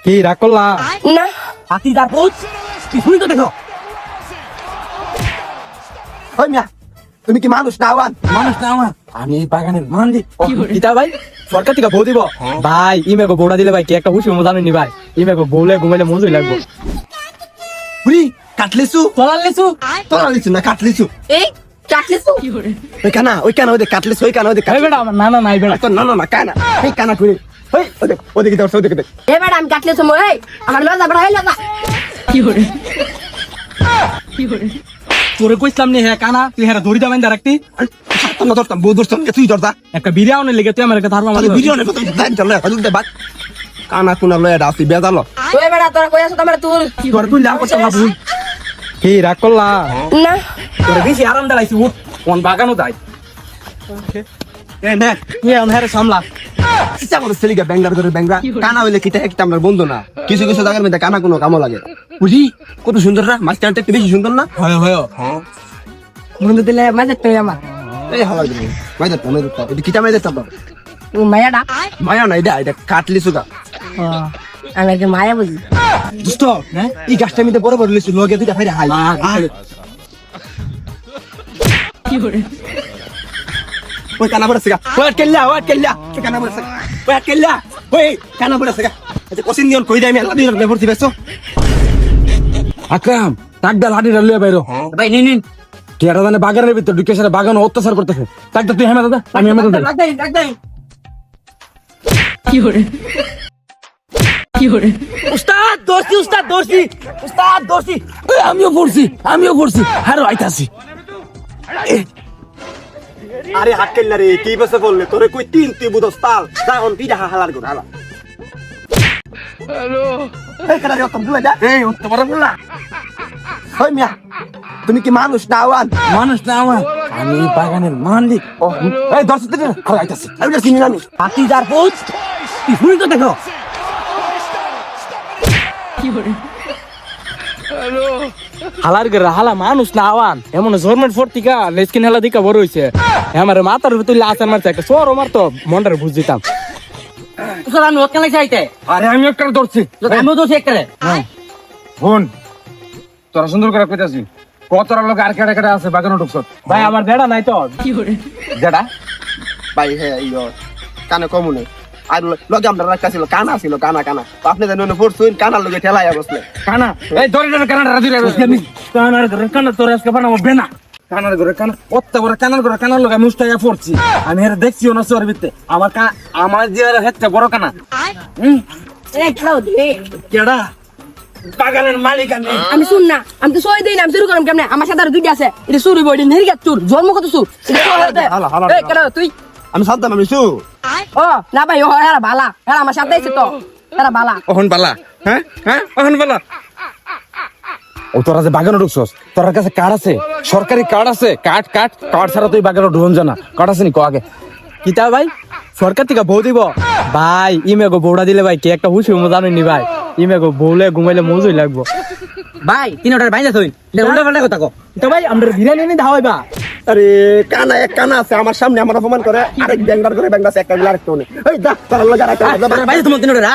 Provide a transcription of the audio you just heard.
কি রাগ করলা না হাতি যার পৌঁছ কিছুই তো দেখো ওই মিয়া তুমি কি মানুষ না আওয়ান? মানুষ না আমার আমি এই বাগানের মান্ডি গীতা ভাই সরকার থেকে বউ দিব ভাই ইমেকো বউটা দিলে ভাই কি একটা হুশি মজা জানেনি ভাই ইমেকো বউলে ঘুমাইলে মজুই লাগবো বুড়ি কাটলিছু চলার লেছু তোরা লিছু না কাটলিছু এই চাকলিছু ওই কানা ওই কাটলিছু ওই কানা ওই এই বেটা আমার নানা নাই বেটা তো না না না কানা এই কানা কই ওই ওদিকে দাও ওদিকে দে এ বেটা আমি কাটলিছু মই এই আমার লজা বড় হইলো না তোরে কইছিলাম নি হ্যাঁ কানা তুই হ্যাঁ দড়ি দামেন রাখতি তোমরা ধরতাম বউ ধরতাম তুই ধরতা একটা বিরিয়ানি লেগে তুই আমার একটা ধারবা তাহলে বিরিয়ানি কত দাম চলে হলুদ দে বাদ কানা কুনা লয়া দাসি বেজালো ওই বেটা তোরা কই আছো তোমার তুল তোর তুই লাভ করতে না ভুল কি রাগ করলা না তোরে বেশি আরাম দাঁড়াইছি উঠ কোন বাগানও যাই এ নে তুই এখন হ্যাঁ সামলা ইচ্ছা করে সেলিগা ব্যাংলার করে ব্যাংলা কানা হইলে কিটা একটা আমার বন্ধু না কিছু কিছু জায়গার মধ্যে কানা কোনো কামও লাগে বুঝি কত সুন্দর না মাস্টারটা একটু বেশি সুন্দর না হয় হয় বন্ধু দিলে মাঝে তুই আমার এই হালা দিবি মাইদা এটা কিটা মাইদা চাপ ও মায়াডা মায়া না এটা কাটলি সুগা আমি একজন মায়া বুঝি দোস্ত এই গাছটা মিতে বড় বড় লিচু লগে দুইটা ফাইরে হাই ওই কানা বড় সিগা ওই কেল্লা কানা বড় সিগা ওই কেল্লা ওই কানা বড় সিগা আচ্ছা কোসিন দিন কই দাই আমি আল্লাহ দিন ভর্তি বেসো আকরাম টাকদা লাঠি লইয়া বাইরো ভাই নিন নিন কেরা জানে বাগানের ভিতর ঢুকে সেটা বাগান অত্যাচার করতেছে টাকদা তুই হেমে দাদা আমি হেমে দাদা ডাক্তার উস্তাদ দোষী আমিও পড়ছি হারো আইতাছি আরে হাত কেল্লা রে কি বসে বললে তোরে কই তিন তুই বুদস তাল যা অন পিডা হালার গো হালা হ্যালো এই কানা রে তুমি যা এই উত্তর বড় বললা ওই মিয়া তুমি কি মানুষ না আওয়ান মানুষ না আমার আমি এই বাগানের মালিক এই দর্শক দিন আর আইতাছি আমি চিনি না আমি হাতি যার পৌঁছ কিছুই তো দেখো হালার গেরা হালা মানুষ না আওয়ান এমন জর্মেন্ট ফোর্টিকা লেসকিন হেলা দিকা বড় হইছে আমার মাথার ভিতর আসার মারছে একটা সর মারতো মন্ডার বুঝ দিতাম আমি ওত কেন চাইতে আরে আমি একটা ধরছি আমিও দোষ একটা ফোন তোরা সুন্দর করে কইতাছি কতটা লোক আর কেটে কেটে আছে বাগানো ঢুকছ ভাই আমার দেড়া নাই তো যেটা ভাই হ্যাঁ ইয়ো কানে কমুনে আর লগে আমরা রাখা ছিল কানা ছিল কানা তো আপনি জানেন ফোরসুইন কানার লগে ঠেলাইয়া বসলে কানা এই ধরে ধরে কানাটা রাজি রে কানার ঘরে কানা তোর আজকে বানাবো বেনা কানার ঘরে কানা কত বড় কানার ঘরে কানার লগে আমি উস্তাইয়া পড়ছি আমি এর দেখছিও না সর ভিতরে আমার যে হেতে বড় কানা কেডা বাগানের মালিক আমি শুন না আমি তো সই দিই না আমি শুরু করলাম কেমনে আমার সাথে আর দুইটা আছে এটা শুরু বইডি নেরিগা চুর জন্ম কত চুর এই কেন তুই আমি সাদ্দাম আমি শু ও না ভাই ও এরা বালা এরা আমার সাথে আছে তো এরা বালা ওহন বালা হ্যাঁ ওহন বালা ও তোরা যে বাগানে ঢুকছস তোর কাছে কার্ড আছে সরকারি কার্ড আছে কার্ড ছাড়া তুই বাগানে ঢুকন জানা কার্ড আছে নি কো আগে কিতা ভাই সরকার থেকে বউ দিব ভাই ইমেগো বউটা দিলে ভাই কি একটা হুশি মজা জানেনি ভাই ইমেগো বউলে ঘুমাইলে মজুই লাগবো ভাই তিন ওটার বাইজা তুই উল্টা পাল্টা কথা কো তো ভাই আমরা বিরিয়ানি নি ধাওয়াইবা আরে কানা এক কানা আছে আমার সামনে আমার অপমান করে আরেক ব্যাংলার করে ব্যাংলা আছে একটা গিলা আরেকটা এই দা তার লগে আরেকটা বাইজা তোমার তিন ওটা